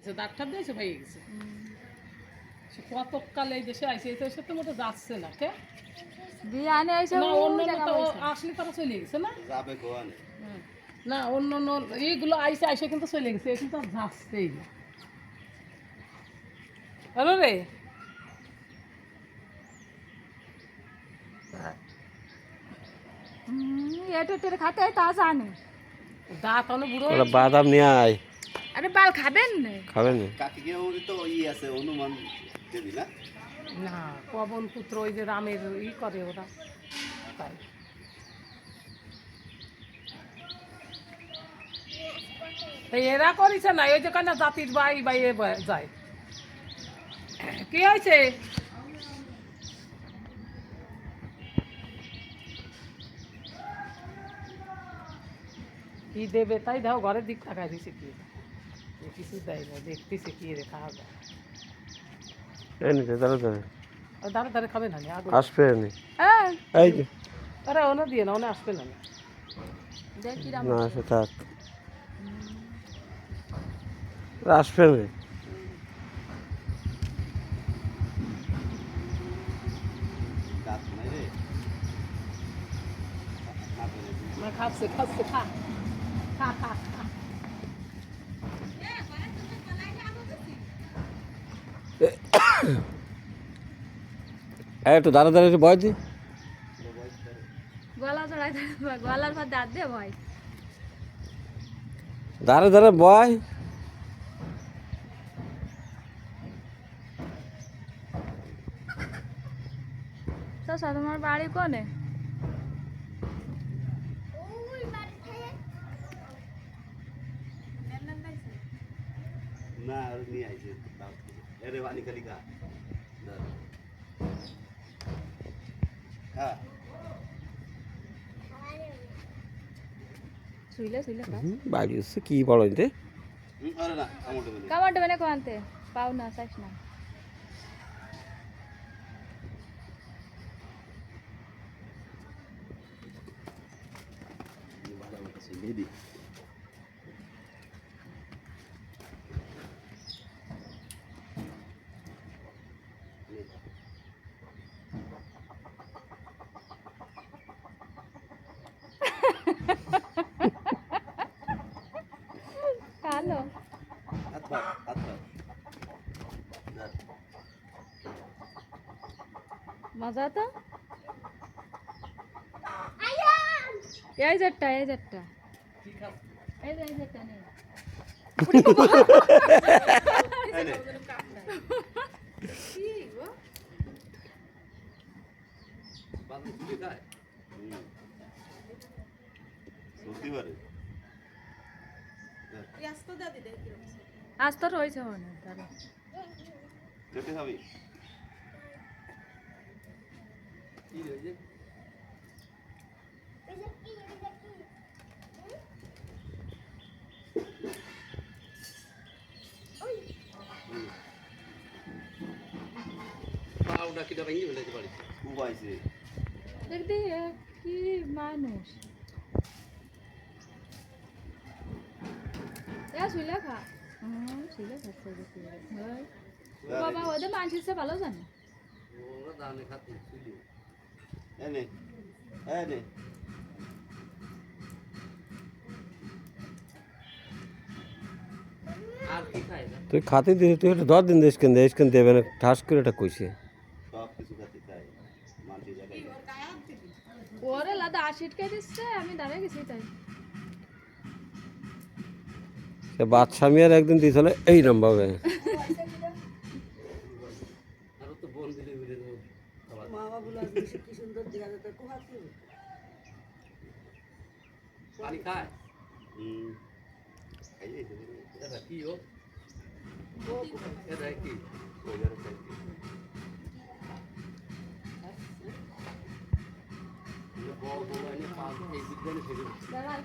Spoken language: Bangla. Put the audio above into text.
গেছে, ডাক্তার দিয়েছে ভেঙে গেছে। সে কতকাল এই দেশে আইসে, এই দেশে তো মোটে যাচ্ছে না। কে বিয়ানে আইসে না অন্য আসলে তারা চলে গেছে না যাবে কোয়ানে না অন্য এইগুলো আইসে আইসে কিন্তু চলে গেছে, কিন্তু আর যাচ্ছেই না। হ্যালো রে, এটে খাতে তা জানে দাঁত অনেক বুড়ো। ওরা বাদাম নিয়ে আয়। আরে বাল খাবেন না? খাবেন না? কাকিকে ওই তো আছে অনুমান দেবি না না পবন পুত্র ওই যে রামের করে ওরা তাই। এরা করিছে না, ওই যে কেন জাতির বাই বাইয়ে যায়। কি হয়েছে? কি দেবে তাই দাও, ঘরের দিক তাকায় দিছে কি কিছু দেয় না, দেখতেছে কি রে খাওয়া যায়। দাঁড়ে দাঁড়ে খাবে না আসবে হ্যাঁ এই যে আরে ওনা দিয়ে না, ওনা আসবে না। না আসে থাক, আসবে না। খাচ্ছে খাচ্ছে খা খা খা খা। একটু দাঁড়া দাঁড়িয়ে বয় দি, গলা চড়াই গলার পর দাঁত দে ভাই। দাঁড়া দাঁড়া বয়। চাচা তোমার বাড়ি কোনে? না আর নিয়ে আইছে এরে বানি কালিকা হ্যাঁ শুইলে শুইলে খা। বাড়ি হচ্ছে কি বলো রে? আরে না কামড় দেবে কামার দেবে না কোয়ান্তে পাও না চাইস না। দিদি কালো আচ্ছা আচ্ছা মজা তো। এই যেটা এই যেটা এই যেটা নেই আজ তো রয়েছে মনে তাহলে কেটে খাবি দেখবি কি মানুষ শুইলে খা। শুইলে খাচ্ছে দেখি বাবা ওদের মানুষের ভালো জানে। এনে এনে তুই খাতে দিস, তুই একটা 10 দিন দেশ কেন দেবে না, ঠাস করে এটা কইছে। সব কিছু খাতে চাই মাটি জায়গায় ওরে লাদা 80 কে দিচ্ছে, আমি দাঁড়িয়ে গেছি তাই। সে বাদশা মিয়ার একদিন দিয়েছিল এইরকম ভাবে। পানি খায় কি ও এটা কি দাঁড়া